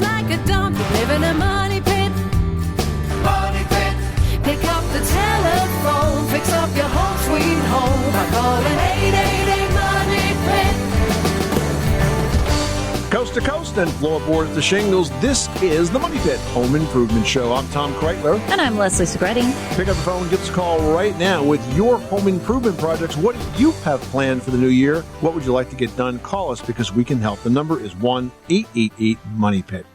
life like a dump. You live in a money pit. Money pit. Pick up the telephone, fix up your home sweet home by calling 888 Money Pit. Coast to coast and floorboards to shingles, this is the Money Pit Home Improvement Show. I'm Tom Kreitler. And I'm Leslie Segretti. Pick up the phone, give us a call right now with your home improvement projects. What do you have planned for the new year? What would you like to get done? Call us because we can help. The number is 1-888-MONEY-PIT.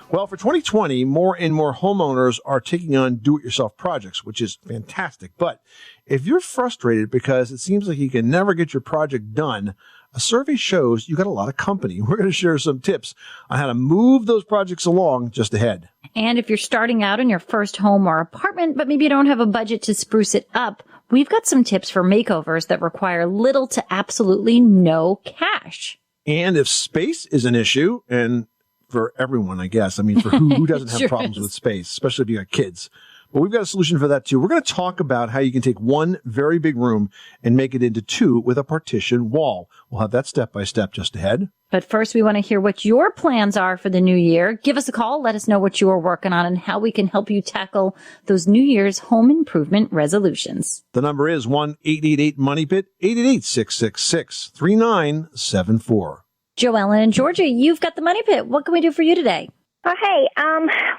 Well, for 2020, more and more homeowners are taking on do-it-yourself projects, which is fantastic. But if you're frustrated because it seems like you can never get your project done, a survey shows you got a lot of company. We're going to share some tips on how to move those projects along just ahead. And if you're starting out in your first home or apartment, but maybe you don't have a budget to spruce it up, we've got some tips for makeovers that require little to absolutely no cash. And if space is an issue, and for everyone, I guess, I mean, for who doesn't have Sure problems is. with space, especially if you got kids. But we've got a solution for that, too. We're going to talk about how you can take one very big room and make it into two with a partition wall. We'll have that step-by-step just ahead. But first, we want to hear what your plans are for the new year. Give us a call. Let us know what you're working on and how we can help you tackle those New Year's home improvement resolutions. The number is 1-888-MONEY-PIT, 888-666-3974. Joellen in Georgia, you've got the Money Pit. What can we do for you today? Oh, hey,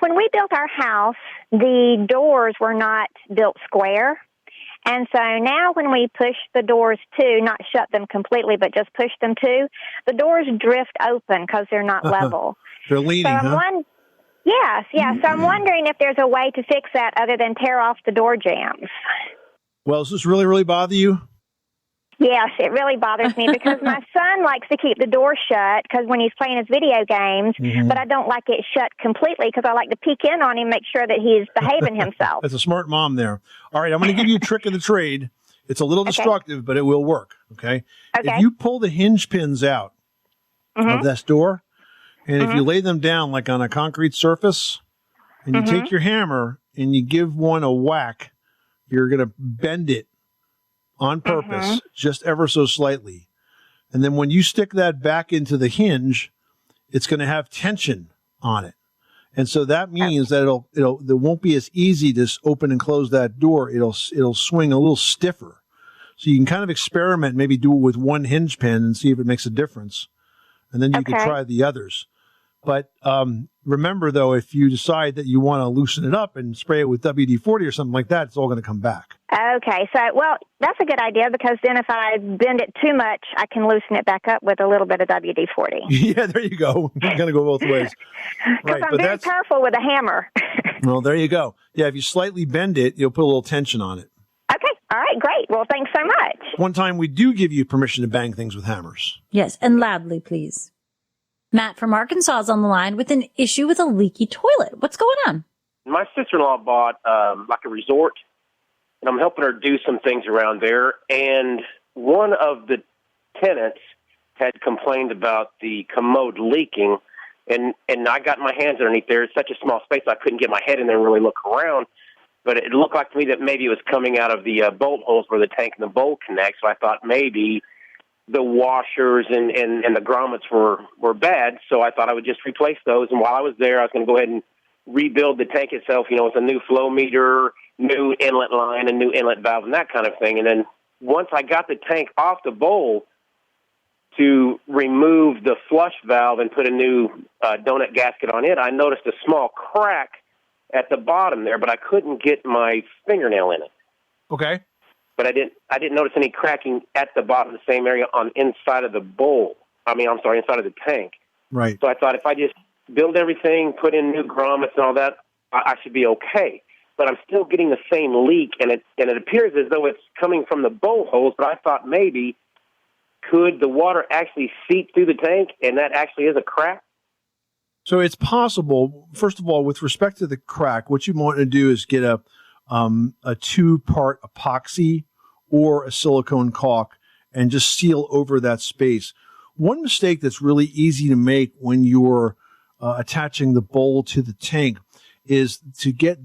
when we built our house, the doors were not built square. And so now when we push the doors to, not shut them completely, but just push them to, the doors drift open because they're not level. They're leaning, huh? Yes. So I'm wondering if there's a way to fix that other than tear off the door jambs. Well, does this really, really bother you? Yes, it really bothers me because my son likes to keep the door shut because when he's playing his video games, but I don't like it shut completely because I like to peek in on him, make sure that he's behaving himself. That's a smart mom there. All right, I'm going to give you a trick of the trade. It's a little destructive, but it will work, okay? If you pull the hinge pins out of this door, and if you lay them down like on a concrete surface, and you take your hammer and you give one a whack, you're going to bend it on purpose, just ever so slightly. And then when you stick that back into the hinge, it's going to have tension on it. And so that means that it won't be as easy to open and close that door. It'll swing a little stiffer. So you can kind of experiment, maybe do it with one hinge pin and see if it makes a difference. And then you can try the others. But remember, though, if you decide that you want to loosen it up and spray it with WD-40 or something like that, it's all going to come back. Okay, so, well, that's a good idea because then if I bend it too much, I can loosen it back up with a little bit of WD-40. Yeah, there you go. You're going to go both ways. Because I'm very careful with a hammer. Well, there you go. Yeah, if you slightly bend it, you'll put a little tension on it. Okay, all right, great. Well, thanks so much. One time we do give you permission to bang things with hammers. Yes, and loudly, please. Matt from Arkansas is on the line with an issue with a leaky toilet. What's going on? My sister-in-law bought like a resort, and I'm helping her do some things around there. And one of the tenants had complained about the commode leaking, and I got my hands underneath there. It's such a small space, I couldn't get my head in there and really look around. But it looked like to me that maybe it was coming out of the bolt holes where the tank and the bowl connect. So I thought maybe the washers and the grommets were bad, so I thought I would just replace those. And while I was there, I was going to go ahead and rebuild the tank itself, with a new flow meter, new inlet line, a new inlet valve, and that kind of thing. And then once I got the tank off the bowl to remove the flush valve and put a new donut gasket on it, I noticed a small crack at the bottom there, but I couldn't get my fingernail in it. Okay. But I didn't notice any cracking at the bottom, the same area on inside of the bowl. Inside of the tank. Right. So I thought if I just build everything, put in new grommets and all that, I should be okay. But I'm still getting the same leak, and it appears as though it's coming from the bowl holes. But I thought maybe could the water actually seep through the tank, and that actually is a crack? So it's possible. First of all, with respect to the crack, what you want to do is get a 2-part epoxy or a silicone caulk and just seal over that space. One mistake that's really easy to make when you're attaching the bowl to the tank is to get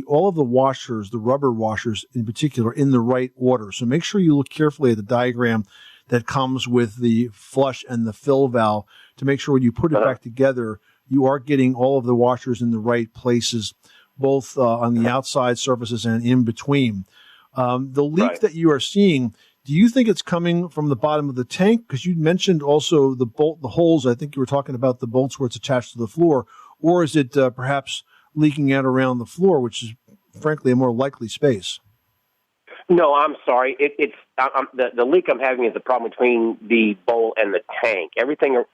all of the washers, the rubber washers in particular, in the right order. So make sure you look carefully at the diagram that comes with the flush and the fill valve to make sure when you put it back together, you are getting all of the washers in the right places, both on the outside surfaces and in between. The leak that you are seeing, do you think it's coming from the bottom of the tank? Because you mentioned also the holes. I think you were talking about the bolts where it's attached to the floor. Or is it perhaps leaking out around the floor, which is, frankly, a more likely space? No, I'm sorry. It's the leak I'm having is the problem between the bowl and the tank. Everything at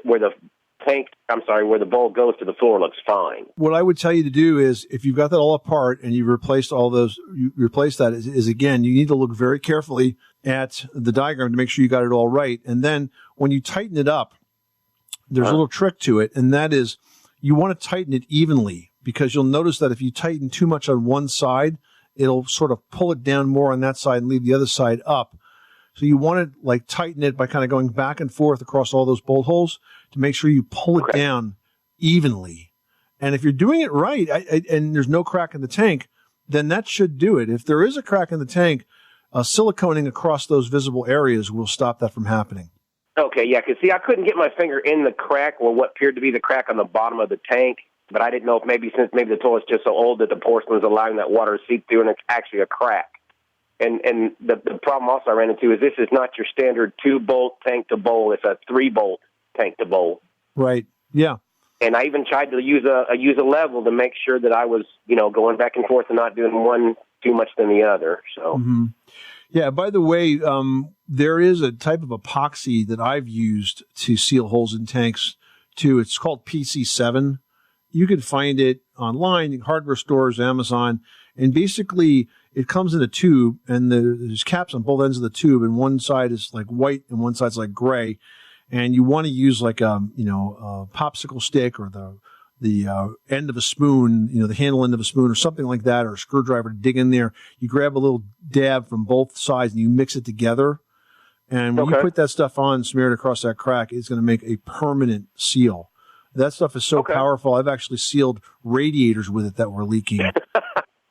where the bowl goes to the floor looks fine. What I would tell you to do is, if you've got that all apart and you've replaced all those, again, you need to look very carefully at the diagram to make sure you got it all right. And then when you tighten it up, there's a little trick to it, and that is you want to tighten it evenly, because you'll notice that if you tighten too much on one side, it'll sort of pull it down more on that side and leave the other side up. So you want to tighten it by kind of going back and forth across all those bolt holes to make sure you pull it down evenly. And if you're doing it right, and there's no crack in the tank, then that should do it. If there is a crack in the tank, siliconing across those visible areas will stop that from happening. Okay, yeah, because see, I couldn't get my finger in the crack, or what appeared to be the crack on the bottom of the tank, but I didn't know if maybe the toilet's just so old that the porcelain is allowing that water to seep through and it's actually a crack. And the problem also I ran into is this is not your standard 2-bolt tank to bowl. It's a 3-bolt tank to bowl. Right, yeah. And I even tried to use a level to make sure that I was, going back and forth and not doing one too much than the other. So. Mm-hmm. Yeah, by the way, there is a type of epoxy that I've used to seal holes in tanks, too. It's called PC7. You can find it online, hardware stores, Amazon, and basically it comes in a tube, and there's caps on both ends of the tube, and one side is like white and one side's like gray. And you want to use a popsicle stick or the end of a spoon, the handle end of a spoon or something like that, or a screwdriver to dig in there. You grab a little dab from both sides and you mix it together. And when you put that stuff on, smear it across that crack, it's going to make a permanent seal. That stuff is so powerful. I've actually sealed radiators with it that were leaking.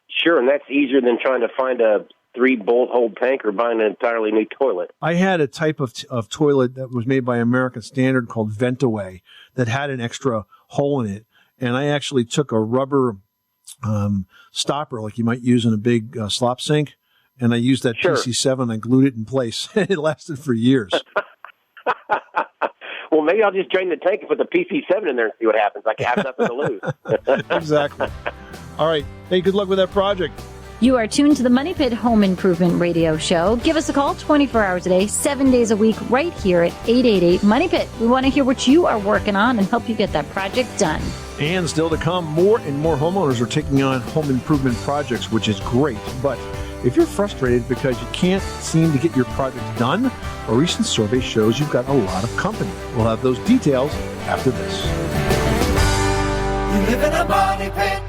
Sure, and that's easier than trying to find a 3-bolt hole tank or buying an entirely new toilet. I had a type of toilet that was made by American Standard called Ventaway that had an extra hole in it. And I actually took a rubber stopper like you might use in a big slop sink, and I used that PC7. I glued it in place. It lasted for years. Well, maybe I'll just drain the tank and put the PC7 in there and see what happens. I have nothing to lose. Exactly. All right. Hey, good luck with that project. You are tuned to the Money Pit Home Improvement Radio Show. Give us a call 24 hours a day, 7 days a week, right here at 888-MONEY-PIT. We want to hear what you are working on and help you get that project done. And still to come, more and more homeowners are taking on home improvement projects, which is great. But if you're frustrated because you can't seem to get your project done, a recent survey shows you've got a lot of company. We'll have those details after this. You live in a money pit.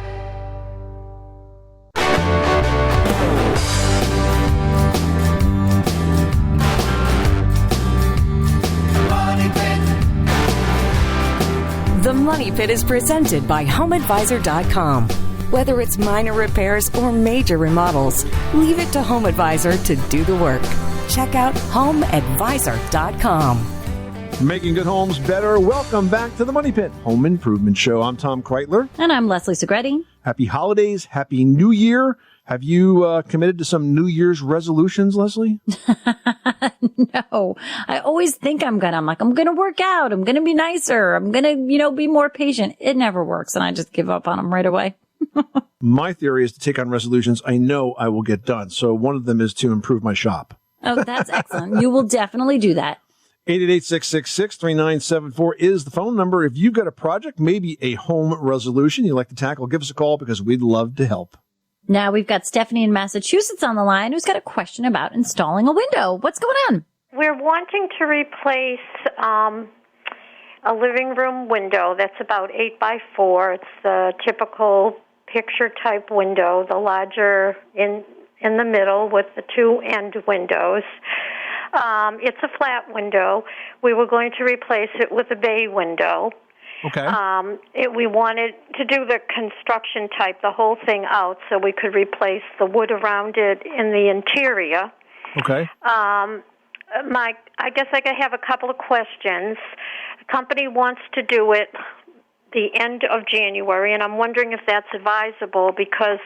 The Money Pit is presented by HomeAdvisor.com. Whether it's minor repairs or major remodels, leave it to HomeAdvisor to do the work. Check out HomeAdvisor.com. Making good homes better. Welcome back to the Money Pit Home Improvement Show. I'm Tom Kreitler. And I'm Leslie Segretti. Happy holidays. Happy New Year. Have you committed to some New Year's resolutions, Leslie? No. I always think I'm going to work out. I'm going to be nicer. I'm going to, be more patient. It never works. And I just give up on them right away. My theory is to take on resolutions I know I will get done. So one of them is to improve my shop. Oh, that's excellent. You will definitely do that. 888-666-3974 is the phone number. If you've got a project, maybe a home resolution you'd like to tackle, give us a call because we'd love to help. Now we've got Stephanie in Massachusetts on the line who's got a question about installing a window. What's going on? We're wanting to replace a living room window that's about 8x4. It's the typical picture-type window, the larger in the middle with the two end windows. It's a flat window. We were going to replace it with a bay window. Okay. We wanted to do the construction type, the whole thing out, so we could replace the wood around it in the interior. Okay. I guess I have a couple of questions. The company wants to do it the end of January, and I'm wondering if that's advisable because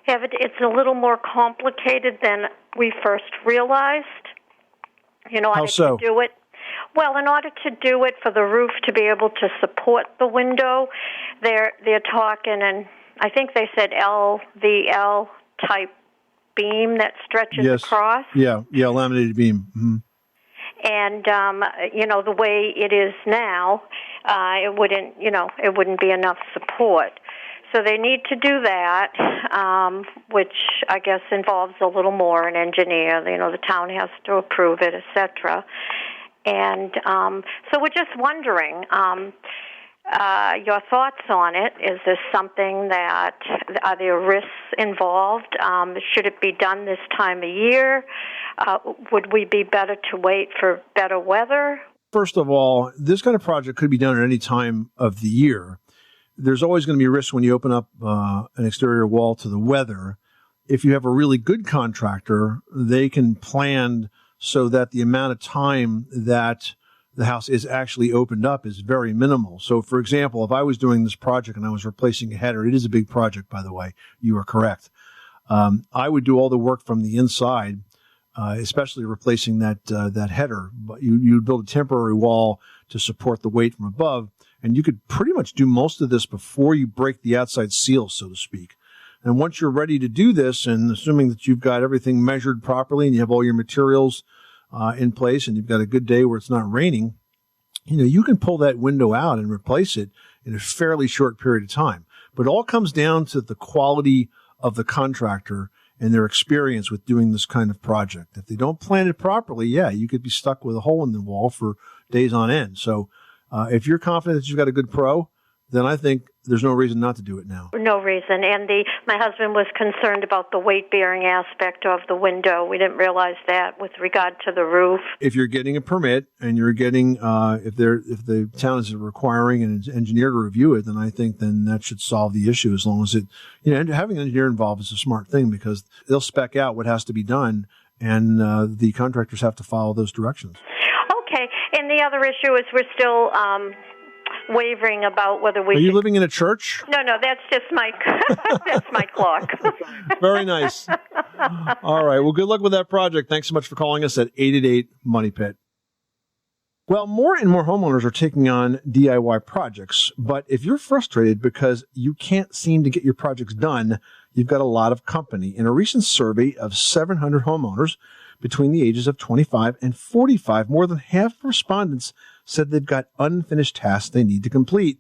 it's a little more complicated than we first realized. How so? To do it. Well, in order to do it for the roof to be able to support the window, they're talking, and I think they said LVL type beam that stretches across. Yeah, laminated beam. Mm-hmm. And the way it is now, it wouldn't be enough support. So they need to do that, which I guess involves a little more an engineer. The town has to approve it, etc. And so we're just wondering your thoughts on it. Is this something are there risks involved? Should it be done this time of year? Would we be better to wait for better weather? First of all, this kind of project could be done at any time of the year. There's always going to be a risk when you open up an exterior wall to the weather. If you have a really good contractor, they can plan so that the amount of time that the house is actually opened up is very minimal. So, for example, if I was doing this project and I was replacing a header, it is a big project, by the way, you are correct. I would do all the work from the inside, especially replacing that header. But you'd build a temporary wall to support the weight from above, and you could pretty much do most of this before you break the outside seal, so to speak. And once you're ready to do this, and assuming that you've got everything measured properly and you have all your materials in place and you've got a good day where it's not raining, you can pull that window out and replace it in a fairly short period of time. But it all comes down to the quality of the contractor and their experience with doing this kind of project. If they don't plan it properly, you could be stuck with a hole in the wall for days on end. So if you're confident that you've got a good pro, then I think there's no reason not to do it now. No reason. And my husband was concerned about the weight-bearing aspect of the window. We didn't realize that with regard to the roof. If you're getting a permit and you're getting, if the town is requiring an engineer to review it, then I think that should solve the issue as long as and having an engineer involved is a smart thing because they'll spec out what has to be done and the contractors have to follow those directions. Okay. And the other issue is we're still wavering about whether we Are you living in a church? No, that's just my that's my clock. Very nice. All right. Well, good luck with that project. Thanks so much for calling us at 888-MONEY-PIT. Well, more and more homeowners are taking on DIY projects, but if you're frustrated because you can't seem to get your projects done, you've got a lot of company. In a recent survey of 700 homeowners between the ages of 25 and 45, more than half of respondents said they've got unfinished tasks they need to complete.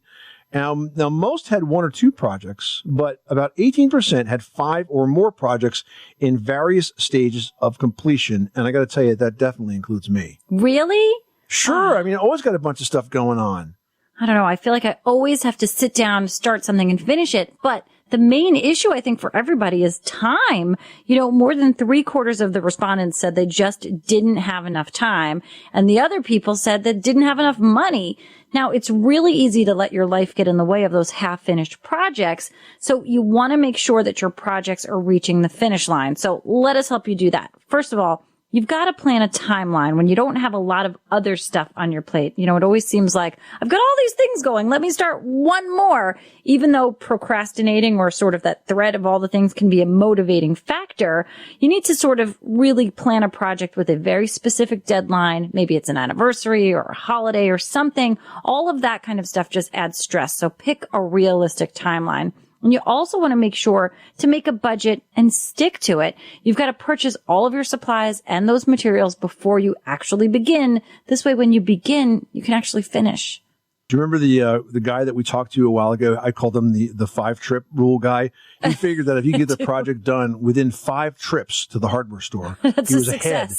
Now, most had one or two projects, but about 18% had 5 or more projects in various stages of completion. And I got to tell you, that definitely includes me. Really? Sure. I always got a bunch of stuff going on. I don't know. I feel like I always have to sit down, start something and finish it. But the main issue, I think, for everybody is time. More than 3/4 of the respondents said they just didn't have enough time. And the other people said they didn't have enough money. Now, it's really easy to let your life get in the way of those half-finished projects. So you want to make sure that your projects are reaching the finish line. So let us help you do that. First of all, you've got to plan a timeline when you don't have a lot of other stuff on your plate. It always seems like, I've got all these things going. Let me start one more. Even though procrastinating or sort of that threat of all the things can be a motivating factor, you need to sort of really plan a project with a very specific deadline. Maybe it's an anniversary or a holiday or something. All of that kind of stuff just adds stress. So pick a realistic timeline. And you also want to make sure to make a budget and stick to it. You've got to purchase all of your supplies and those materials before you actually begin. This way, when you begin, you can actually finish. Do you remember the guy that we talked to a while ago? I called him the 5-trip rule guy. He figured that if you get the project done within 5 trips to the hardware store, he was ahead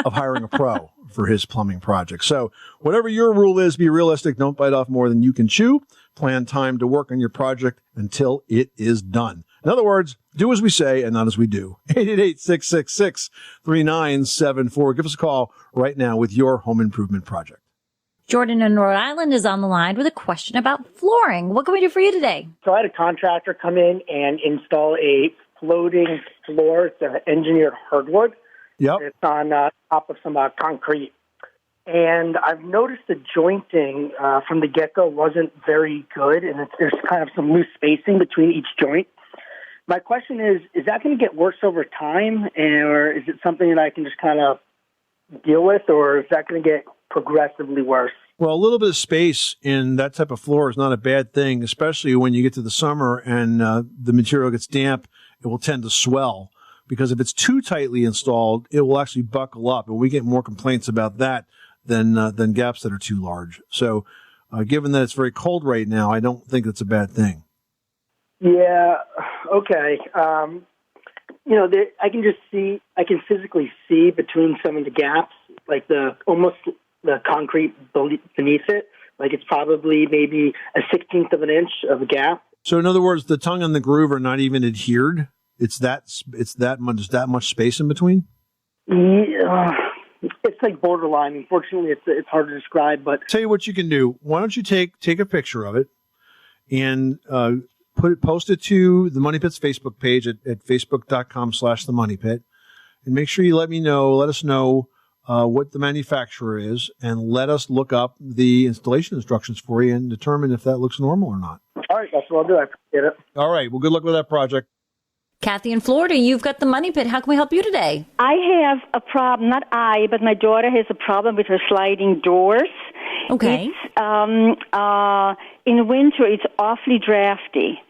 of hiring a pro for his plumbing project. So whatever your rule is, be realistic. Don't bite off more than you can chew. Plan time to work on your project until it is done. In other words, do as we say and not as we do. 888-666-3974. Give us a call right now with your home improvement project. Jordan in Rhode Island is on the line with a question about flooring. What can we do for you today? So I had a contractor come in and install a floating floor. It's engineered hardwood. Yep. It's on top of some concrete. And I've noticed the jointing from the get-go wasn't very good, and there's kind of some loose spacing between each joint. My question is that going to get worse over time, or is it something that I can just kind of deal with, or is that going to get progressively worse? Well, a little bit of space in that type of floor is not a bad thing, especially when you get to the summer and the material gets damp. It will tend to swell, because if it's too tightly installed, it will actually buckle up, and we get more complaints about that than gaps that are too large. So, given that it's very cold right now, I don't think it's a bad thing. Yeah. Okay. I can physically see between some of the gaps, like the concrete beneath it. Like it's probably maybe a 1/16 of an inch of a gap. So in other words, the tongue and the groove are not even adhered. It's that much space in between. Yeah. It's like borderline. Unfortunately, it's hard to describe. But tell you what you can do. Why don't you take a picture of it and post it to the Money Pit's Facebook page at facebook.com/themoneypit, and make sure you let us know what the manufacturer is, and let us look up the installation instructions for you and determine if that looks normal or not. All right, that's what I'll do. I appreciate it. All right. Well, good luck with that project. Kathy in Florida, you've got the Money Pit. How can we help you today? I have a problem, not I, but my daughter has a problem with her sliding doors. Okay. It's, in winter, it's awfully drafty.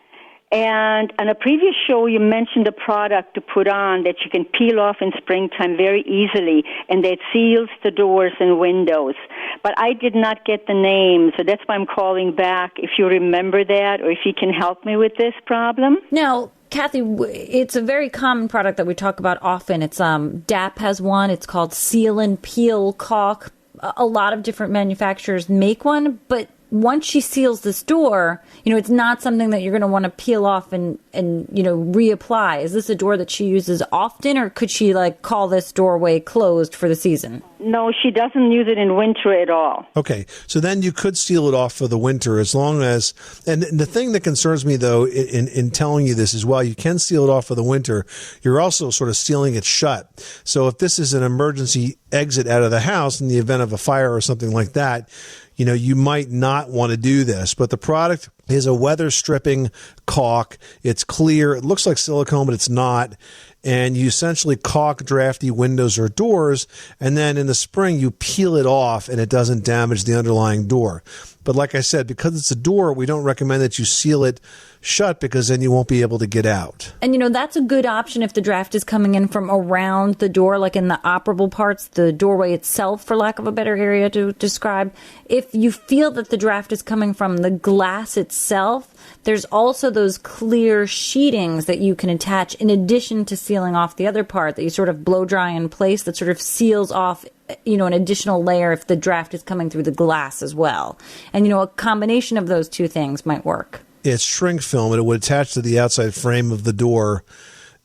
And on a previous show, you mentioned a product to put on that you can peel off in springtime very easily, and that seals the doors and windows. But I did not get the name, so that's why I'm calling back, if you remember that, or if you can help me with this problem. Now, Kathy, it's a very common product that we talk about often. It's DAP has one. It's called Seal and Peel Caulk. A lot of different manufacturers make one, but once she seals this door, it's not something that you're going to want to peel off and reapply. Is this a door that she uses often, or could she call this doorway closed for the season? No, she doesn't use it in winter at all. Okay, so then you could seal it off for the winter as long as, and the thing that concerns me though in telling you this is, while you can seal it off for the winter, you're also sort of sealing it shut. So if this is an emergency exit out of the house in the event of a fire or something like that, you might not want to do this, but the product is a weather stripping caulk. It's clear. It looks like silicone, but it's not. And you essentially caulk drafty windows or doors, and then in the spring you peel it off and it doesn't damage the underlying door. But like I said, because it's a door, we don't recommend that you seal it shut, because then you won't be able to get out. And, that's a good option if the draft is coming in from around the door, like in the operable parts, the doorway itself, for lack of a better area to describe. If you feel that the draft is coming from the glass itself, there's also those clear sheetings that you can attach in addition to sealing off the other part that you sort of blow dry in place, that sort of seals off an additional layer if the draft is coming through the glass as well. And, a combination of those two things might work. It's shrink film, and it would attach to the outside frame of the door.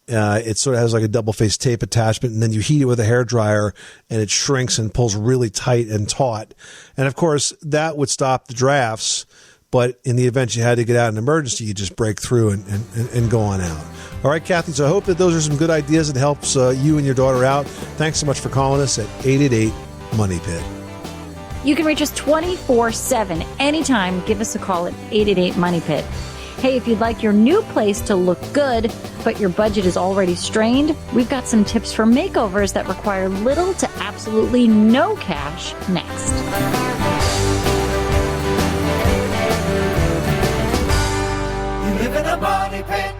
It sort of has like a double-faced tape attachment, and then you heat it with a hairdryer, and it shrinks and pulls really tight and taut. And, of course, that would stop the drafts, but in the event you had to get out in an emergency, you just break through and go on out. All right, Kathy, so I hope that those are some good ideas that helps you and your daughter out. Thanks so much for calling us at 888-MONEY-PIT. You can reach us 24/7 anytime. Give us a call at 888-MONEY-PIT. Hey, if you'd like your new place to look good, but your budget is already strained, we've got some tips for makeovers that require little to absolutely no cash next. You live in a money pit.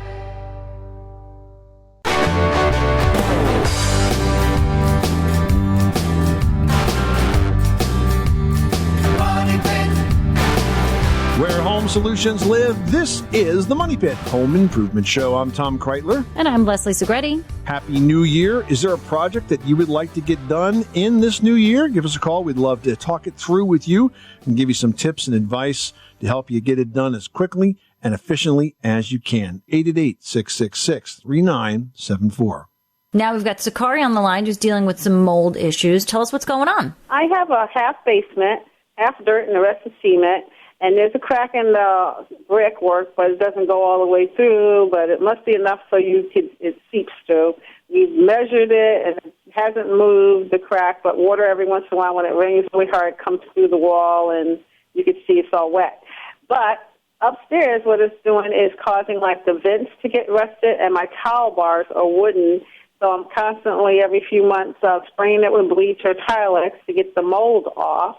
Where home solutions live, this is the Money Pit Home Improvement Show. I'm Tom Kreitler. And I'm Leslie Segretti. Happy New Year. Is there a project that you would like to get done in this new year? Give us a call. We'd love to talk it through with you and give you some tips and advice to help you get it done as quickly and efficiently as you can. 888-666-3974. Now we've got Sakari on the line who's dealing with some mold issues. Tell us what's going on. I have a half basement, half dirt, and the rest is cement. And there's a crack in the brickwork, but it doesn't go all the way through, but it must be enough so it seeps through. We've measured it, and it's hasn't moved the crack, but water every once in a while when it rains really hard comes through the wall, and you can see it's all wet. But upstairs, what it's doing is causing like the vents to get rusted, and my towel bars are wooden. So I'm constantly, every few months, spraying it with bleach or Tilex to get the mold off,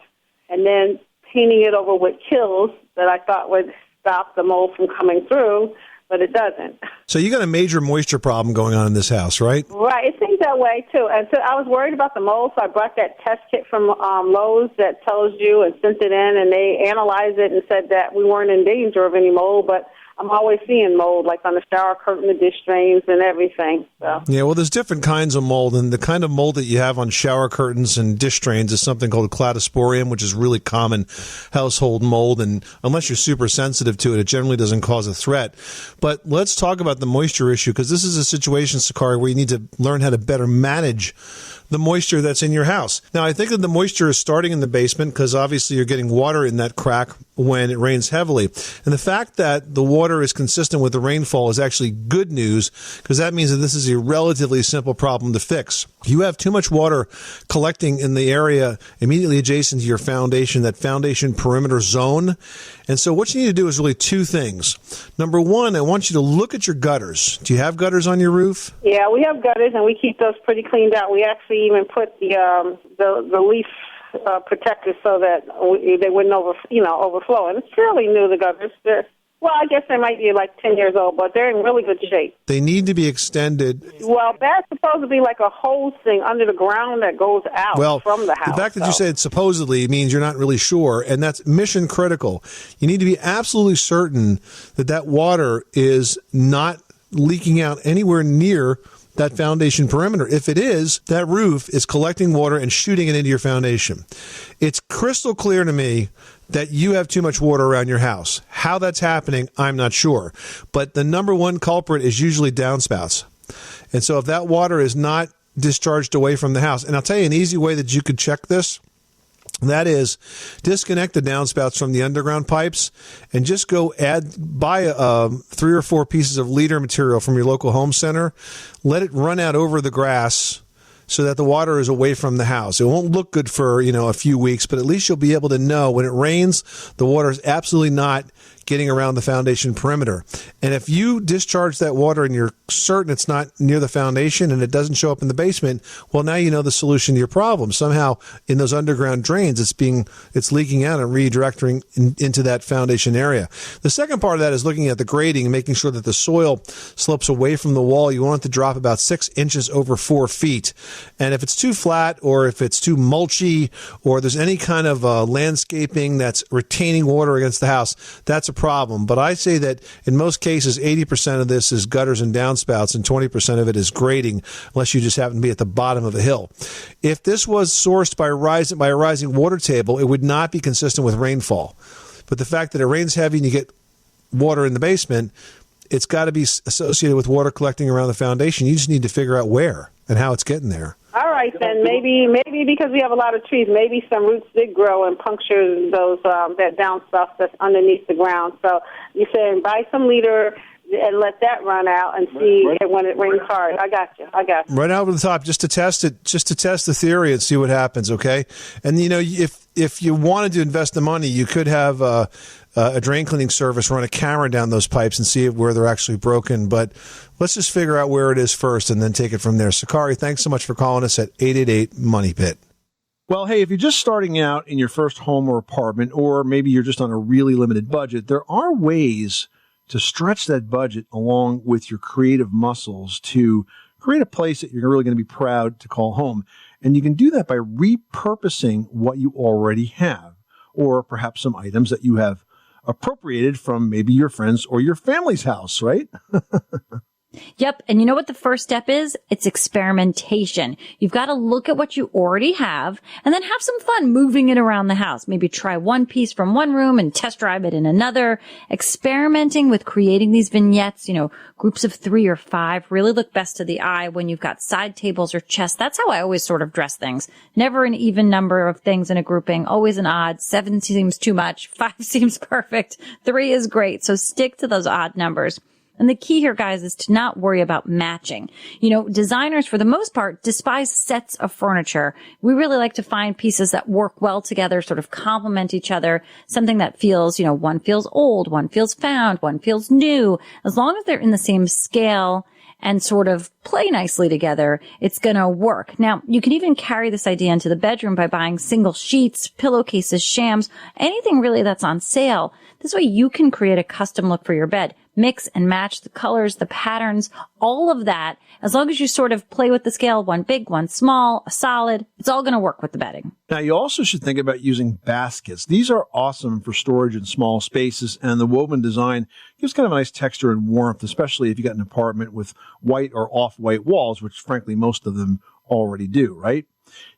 and then painting it over with Kills that I thought would stop the mold from coming through, but it doesn't. So you got a major moisture problem going on in this house, right? Right. It seems that way, too. And so I was worried about the mold, so I brought that test kit from Lowe's that tells you and sent it in, and they analyzed it and said that we weren't in danger of any mold, but I'm always seeing mold, like on the shower curtain, the dish drains, and everything. So. Yeah, well, there's different kinds of mold, and the kind of mold that you have on shower curtains and dish drains is something called cladosporium, which is really common household mold, and unless you're super sensitive to it, it generally doesn't cause a threat. But let's talk about the moisture issue, because this is a situation, Sakari, where you need to learn how to better manage the moisture that's in your house. Now, I think that the moisture is starting in the basement because obviously you're getting water in that crack when it rains heavily. And the fact that the water is consistent with the rainfall is actually good news because that means that this is a relatively simple problem to fix. You have too much water collecting in the area immediately adjacent to your foundation, that foundation perimeter zone. And so what you need to do is really two things. Number one, I want you to look at your gutters. Do you have gutters on your roof? Yeah, we have gutters, and we keep those pretty cleaned out. We actually even put the leaf protectors so that they wouldn't overflow. And it's fairly new, the gutters. Well, I guess they might be like 10 years old, but they're in really good shape. They need to be extended. Well, that's supposed to be like a hose thing under the ground that goes out from the house. The fact that you said supposedly means you're not really sure, and that's mission critical. You need to be absolutely certain that that water is not leaking out anywhere near that foundation perimeter. If it is, that roof is collecting water and shooting it into your foundation. It's crystal clear to me that you have too much water around your house. How that's happening, I'm not sure. But the number one culprit is usually downspouts. And so if that water is not discharged away from the house, and I'll tell you an easy way that you could check this, that is, disconnect the downspouts from the underground pipes and just go buy 3 or 4 pieces of leader material from your local home center. Let it run out over the grass so that the water is away from the house. It won't look good for, a few weeks, but at least you'll be able to know when it rains, the water is absolutely not getting around the foundation perimeter. And if you discharge that water and you're certain it's not near the foundation and it doesn't show up in the basement, well, now you know the solution to your problem. Somehow in those underground drains, it's leaking out and redirecting into that foundation area. The second part of that is looking at the grading and making sure that the soil slopes away from the wall. You want it to drop about 6 inches over 4 feet. And if it's too flat or if it's too mulchy or there's any kind of landscaping that's retaining water against the house, that's a problem. But I say that in most cases, 80% of this is gutters and downspouts and 20% of it is grading, unless you just happen to be at the bottom of a hill. If this was sourced by a rising water table, it would not be consistent with rainfall. But the fact that it rains heavy and you get water in the basement, it's got to be associated with water collecting around the foundation. You just need to figure out where and how it's getting there. All right, then maybe because we have a lot of trees, maybe some roots did grow and puncture those that down stuff that's underneath the ground. So you're saying buy some leader and let that run out and see when it rains hard. I got you. Right over the top, just to test it, just to test the theory and see what happens. Okay, and if you wanted to invest the money, you could have a drain cleaning service run a camera down those pipes and see where they're actually broken. But let's just figure out where it is first and then take it from there. Sakari, thanks so much for calling us at 888-MONEY-PIT. Well, hey, if you're just starting out in your first home or apartment, or maybe you're just on a really limited budget, there are ways to stretch that budget along with your creative muscles to create a place that you're really going to be proud to call home. And you can do that by repurposing what you already have, or perhaps some items that you have appropriated from maybe your friends or your family's house, right? Yep. And you know what the first step is? It's experimentation. You've got to look at what you already have and then have some fun moving it around the house. Maybe try one piece from one room and test drive it in another. Experimenting with creating these vignettes, groups of 3 or 5 really look best to the eye when you've got side tables or chests. That's how I always sort of dress things. Never an even number of things in a grouping, always an odd. 7 seems too much. 5 seems perfect. 3 is great. So stick to those odd numbers. And the key here, guys, is to not worry about matching. You know, designers, for the most part, despise sets of furniture. We really like to find pieces that work well together, sort of complement each other, something that feels, you know, one feels old, one feels found, one feels new. As long as they're in the same scale and sort of play nicely together, it's going to work. Now, you can even carry this idea into the bedroom by buying single sheets, pillowcases, shams, anything really that's on sale. This way you can create a custom look for your bed. Mix and match the colors, the patterns, all of that. As long as you sort of play with the scale, one big, one small, a solid, it's all going to work with the bedding. Now, you also should think about using baskets. These are awesome for storage in small spaces, and the woven design gives kind of a nice texture and warmth, especially if you got an apartment with white or off-white walls, which frankly most of them already do, right?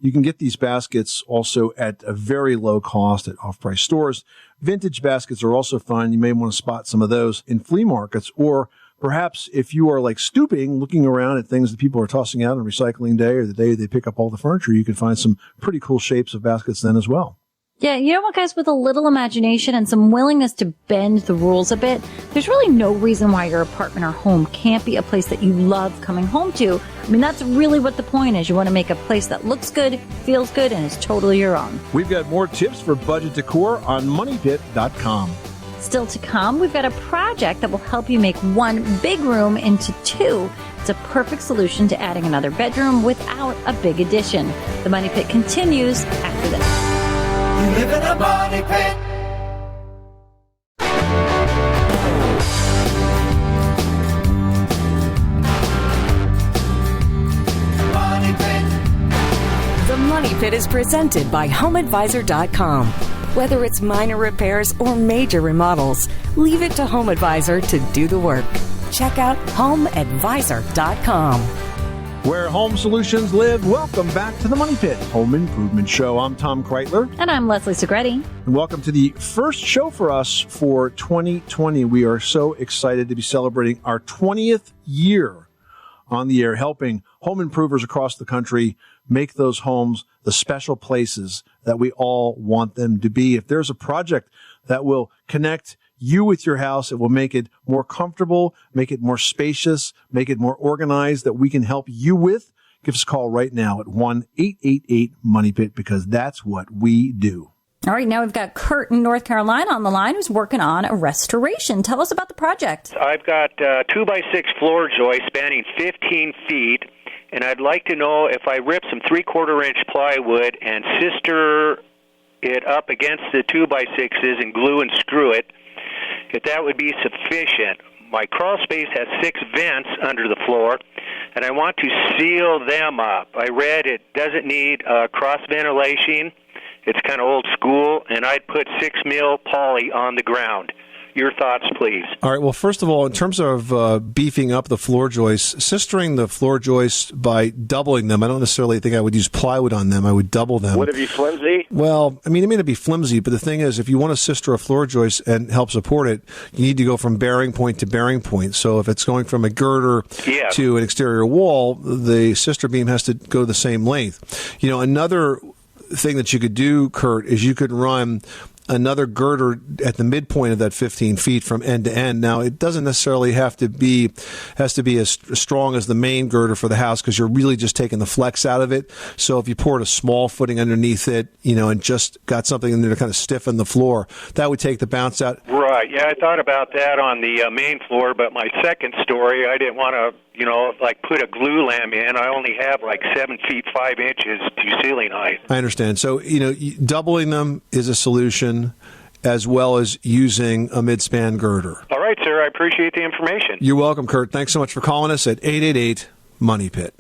You can get these baskets also at a very low cost at off-price stores. Vintage baskets are also fun. You may want to spot some of those in flea markets, or perhaps if you are like stooping, looking around at things that people are tossing out on recycling day or the day they pick up all the furniture, you can find some pretty cool shapes of baskets then as well. Yeah, you know what, guys? With a little imagination and some willingness to bend the rules a bit, there's really no reason why your apartment or home can't be a place that you love coming home to. I mean, that's really what the point is. You want to make a place that looks good, feels good, and is totally your own. We've got more tips for budget decor on MoneyPit.com. Still to come, we've got a project that will help you make one big room into two. It's a perfect solution to adding another bedroom without a big addition. The Money Pit continues after this. You live in a money pit. Money Pit. The Money Pit is presented by HomeAdvisor.com. Whether it's minor repairs or major remodels, leave it to HomeAdvisor to do the work. Check out HomeAdvisor.com. Where home solutions live, welcome back to the Money Pit Home Improvement Show. I'm Tom Kreitler. And I'm Leslie Segretti. And welcome to the first show for us for 2020. We are so excited to be celebrating our 20th year on the air, helping home improvers across the country make those homes the special places that we all want them to be. If there's a project that will connect you with your house, it will make it more comfortable, make it more spacious, make it more organized, that we can help you with, give us a call right now at 1-888-MONEY-PIT, because that's what we do. All right, now we've got Kurt in North Carolina on the line who's working on a restoration. Tell us about the project. I've got 2x6 floor joists spanning 15 feet, and I'd like to know if I rip some 3/4-inch plywood and sister it up against the 2x6s and glue and screw it, if that would be sufficient. My crawl space has 6 vents under the floor, and I want to seal them up. I read it doesn't need cross ventilation. It's kind of old school, and I'd put 6 mil poly on the ground. Your thoughts, please. All right. Well, first of all, in terms of beefing up the floor joists, sistering the floor joists by doubling them, I don't necessarily think I would use plywood on them. I would double them. Would it be flimsy? Well, I mean, it may not be flimsy, but the thing is, if you want to sister a floor joist and help support it, you need to go from bearing point to bearing point. So if it's going from a girder to an exterior wall, the sister beam has to go the same length. You know, another thing that you could do, Kurt, is you could run another girder at the midpoint of that 15 feet from end to end. Now, it doesn't necessarily has to be as strong as the main girder for the house, because you're really just taking the flex out of it. So if you poured a small footing underneath it, you know, and just got something in there to kind of stiffen the floor, that would take the bounce out. Right. Yeah, I thought about that on the main floor, but my second story, I didn't want to, you know, like put a glue lamp in. I only have like 7 feet 5 inches to ceiling height. I understand. So, you know, doubling them is a solution, as well as using a mid-span girder. All right, sir. I appreciate the information. You're welcome, Kurt. Thanks so much for calling us at 888-MONEY-PIT.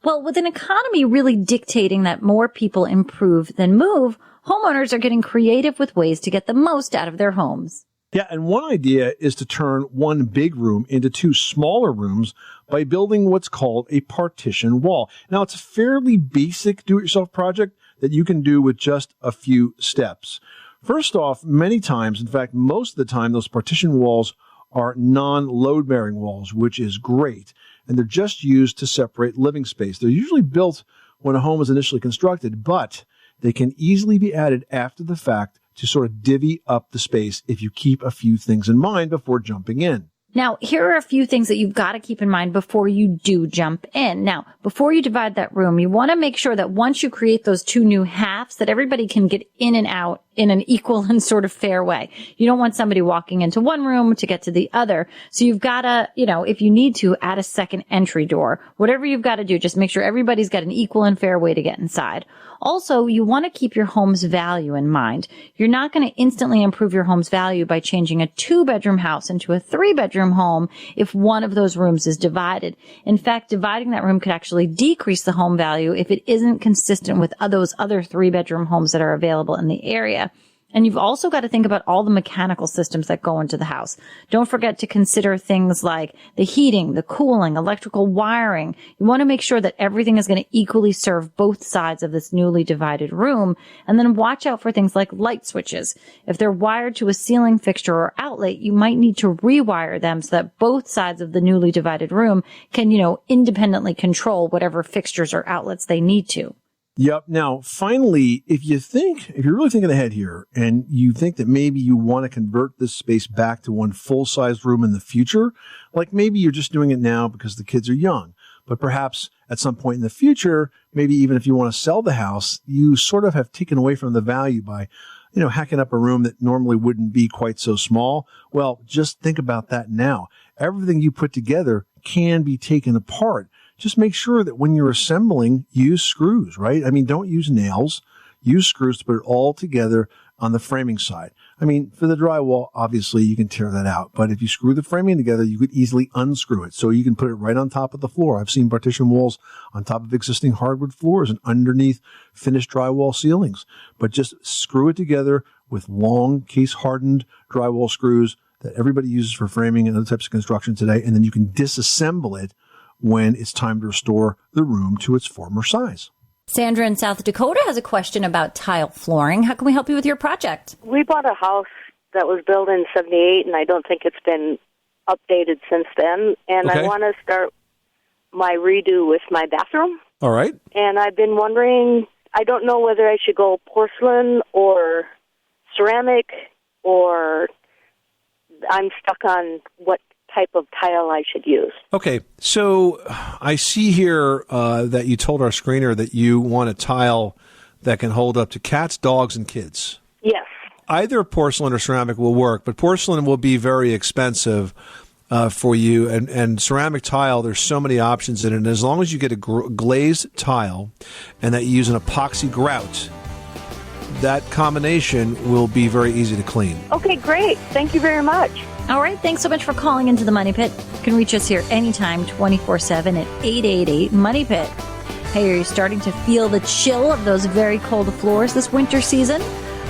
Well, with an economy really dictating that more people improve than move, homeowners are getting creative with ways to get the most out of their homes. Yeah, and one idea is to turn one big room into 2 smaller rooms by building what's called a partition wall. Now, it's a fairly basic do-it-yourself project that you can do with just a few steps. First off, many times, in fact, most of the time, those partition walls are non-load-bearing walls, which is great. And they're just used to separate living space. They're usually built when a home is initially constructed, but they can easily be added after the fact to sort of divvy up the space if you keep a few things in mind before jumping in. Now, here are a few things that you've got to keep in mind before you do jump in. Now, before you divide that room, you want to make sure that once you create those two new halves, that everybody can get in and out in an equal and sort of fair way. You don't want somebody walking into one room to get to the other. So you've got to, if you need to, add a second entry door. Whatever you've got to do, just make sure everybody's got an equal and fair way to get inside. Also, you want to keep your home's value in mind. You're not going to instantly improve your home's value by changing a 2-bedroom house into a 3-bedroom home if one of those rooms is divided. In fact, dividing that room could actually decrease the home value if it isn't consistent with those other 3-bedroom homes that are available in the area. And you've also got to think about all the mechanical systems that go into the house. Don't forget to consider things like the heating, the cooling, electrical wiring. You want to make sure that everything is going to equally serve both sides of this newly divided room. And then watch out for things like light switches. If they're wired to a ceiling fixture or outlet, you might need to rewire them so that both sides of the newly divided room can, independently control whatever fixtures or outlets they need to. Yep. Now, finally, if you're really thinking ahead here and you think that maybe you want to convert this space back to one full-size room in the future, like maybe you're just doing it now because the kids are young, but perhaps at some point in the future, maybe even if you want to sell the house, you sort of have taken away from the value by, hacking up a room that normally wouldn't be quite so small. Well, just think about that now. Everything you put together can be taken apart. Just make sure that when you're assembling, use screws, right? Don't use nails. Use screws to put it all together on the framing side. For the drywall, obviously, you can tear that out. But if you screw the framing together, you could easily unscrew it. So you can put it right on top of the floor. I've seen partition walls on top of existing hardwood floors and underneath finished drywall ceilings. But just screw it together with long case-hardened drywall screws that everybody uses for framing and other types of construction today. And then you can disassemble it when it's time to restore the room to its former size. Sandra in South Dakota has a question about tile flooring. How can we help you with your project? We bought a house that was built in 78, and I don't think it's been updated since then. And Okay. I want to start my redo with my bathroom. All right. And I've been wondering, I don't know whether I should go porcelain or ceramic, or I'm stuck on what type of tile I should use. Okay, so I see here that you told our screener that you want a tile that can hold up to cats, dogs, and kids. Yes. Either porcelain or ceramic will work, but porcelain will be very expensive for you. And ceramic tile, there's so many options in it. And as long as you get a glazed tile and that you use an epoxy grout, that combination will be very easy to clean. Okay, great. Thank you very much. All right. Thanks so much for calling into the Money Pit. You can reach us here anytime, 24/7 at 888-MONEY-PIT. Hey, are you starting to feel the chill of those very cold floors this winter season?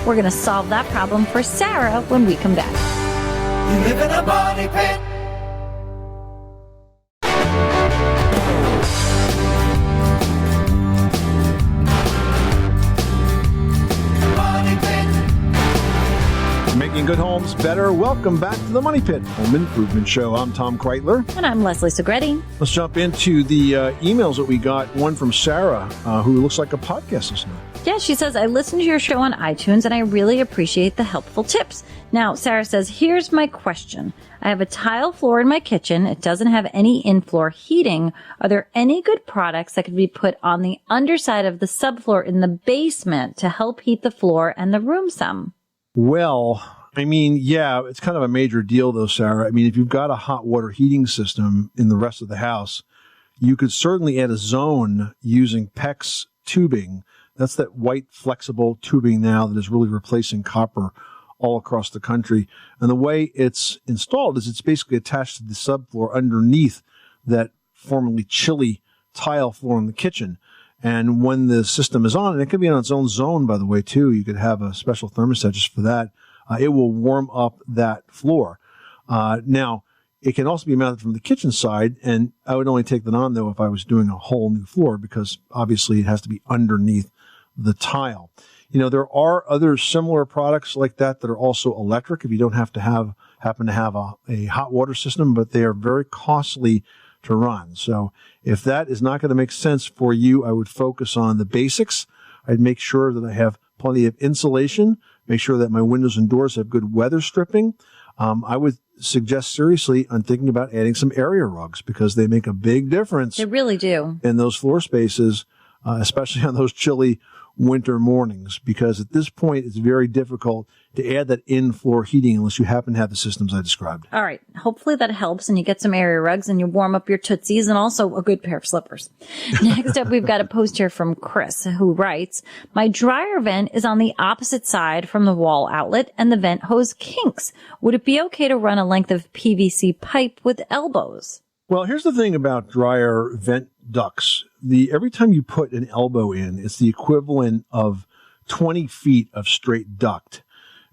We're going to solve that problem for Sarah when we come back. You live in a money pit. Making good homes better. Welcome back to the Money Pit Home Improvement Show. I'm Tom Kreitler. And I'm Leslie Segretti. Let's jump into the emails that we got. One from Sarah, who looks like a podcast listener. Yeah, she says, I listen to your show on iTunes and I really appreciate the helpful tips. Now, Sarah says, here's my question. I have a tile floor in my kitchen. It doesn't have any in-floor heating. Are there any good products that could be put on the underside of the subfloor in the basement to help heat the floor and the room some? Well, yeah, it's kind of a major deal, though, Sarah. If you've got a hot water heating system in the rest of the house, you could certainly add a zone using PEX tubing. That's that white flexible tubing now that is really replacing copper all across the country. And the way it's installed is it's basically attached to the subfloor underneath that formerly chilly tile floor in the kitchen. And when the system is on, and it could be on its own zone, by the way, too, you could have a special thermostat just for that. It will warm up that floor. Now, it can also be mounted from the kitchen side, and I would only take that on, though, if I was doing a whole new floor, because obviously it has to be underneath the tile. There are other similar products like that are also electric if you don't happen to have a hot water system, but they are very costly to run. So if that is not going to make sense for you, I would focus on the basics. I'd make sure that I have plenty of insulation, make sure that my windows and doors have good weather stripping. I would suggest seriously on thinking about adding some area rugs because they make a big difference. They really do. In those floor spaces, especially on those chilly winter mornings, because at this point it's very difficult to add that in-floor heating unless you happen to have the systems I described. All right. Hopefully that helps and you get some area rugs and you warm up your tootsies and also a good pair of slippers. Next up, we've got a post here from Chris who writes, my dryer vent is on the opposite side from the wall outlet and the vent hose kinks. Would it be okay to run a length of PVC pipe with elbows? Well, here's the thing about dryer vent ducts. Every time you put an elbow in, it's the equivalent of 20 feet of straight duct.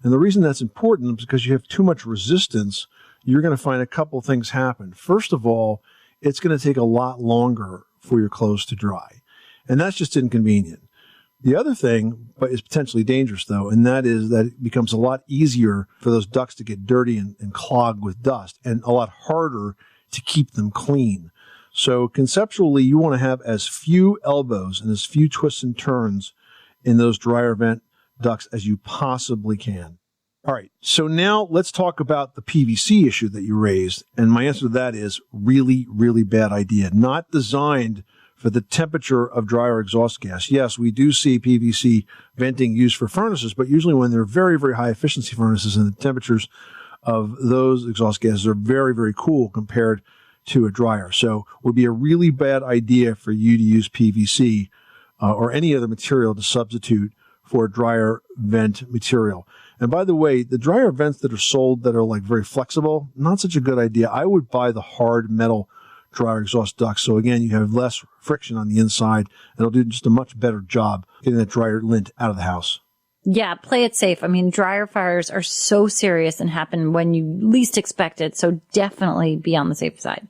And the reason that's important is because you have too much resistance, you're going to find a couple things happen. First of all, it's going to take a lot longer for your clothes to dry. And that's just inconvenient. The other thing, but is potentially dangerous though, and that is that it becomes a lot easier for those ducts to get dirty and clogged with dust, and a lot harder to keep them clean. So conceptually, you want to have as few elbows and as few twists and turns in those dryer vent ducts as you possibly can. All right. So now let's talk about the PVC issue that you raised. And my answer to that is really, really bad idea. Not designed for the temperature of dryer exhaust gas. Yes, we do see PVC venting used for furnaces, but usually when they're very, very high efficiency furnaces and the temperatures of those exhaust gases are very, very cool compared to a dryer. So it would be a really bad idea for you to use PVC or any other material to substitute for a dryer vent material. And by the way, the dryer vents that are sold that are like very flexible, not such a good idea. I would buy the hard metal dryer exhaust ducts. So again, you have less friction on the inside and it'll do just a much better job getting that dryer lint out of the house. Yeah, play it safe. I mean, dryer fires are so serious and happen when you least expect it. So definitely be on the safe side.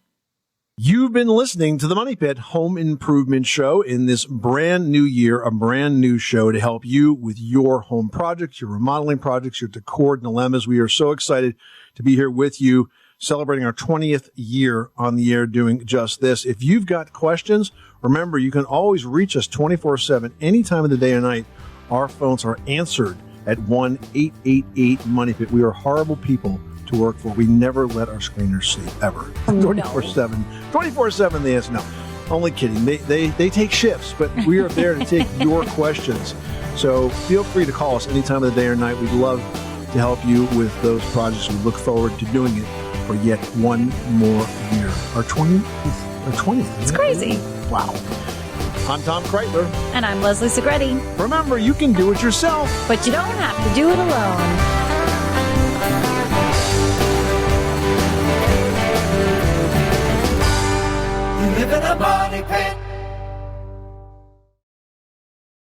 You've been listening to the Money Pit Home Improvement Show in this brand new year, a brand new show to help you with your home projects, your remodeling projects, your decor dilemmas. We are so excited to be here with you, celebrating our 20th year on the air doing just this. If you've got questions, remember, you can always reach us 24/7, any time of the day or night. Our phones are answered at 1-888-MONEYPIT. We are horrible people to work for. We never let our screeners sleep, ever. 24/7. 24/7, they answer. No, only kidding. They take shifts, but we are there to take your questions. So feel free to call us any time of the day or night. We'd love to help you with those projects. We look forward to doing it for yet one more year. Our 20th. It's crazy. Wow. I'm Tom Kreitler. And I'm Leslie Segretti. Remember, you can do it yourself, but you don't have to do it alone. You live in a money pit.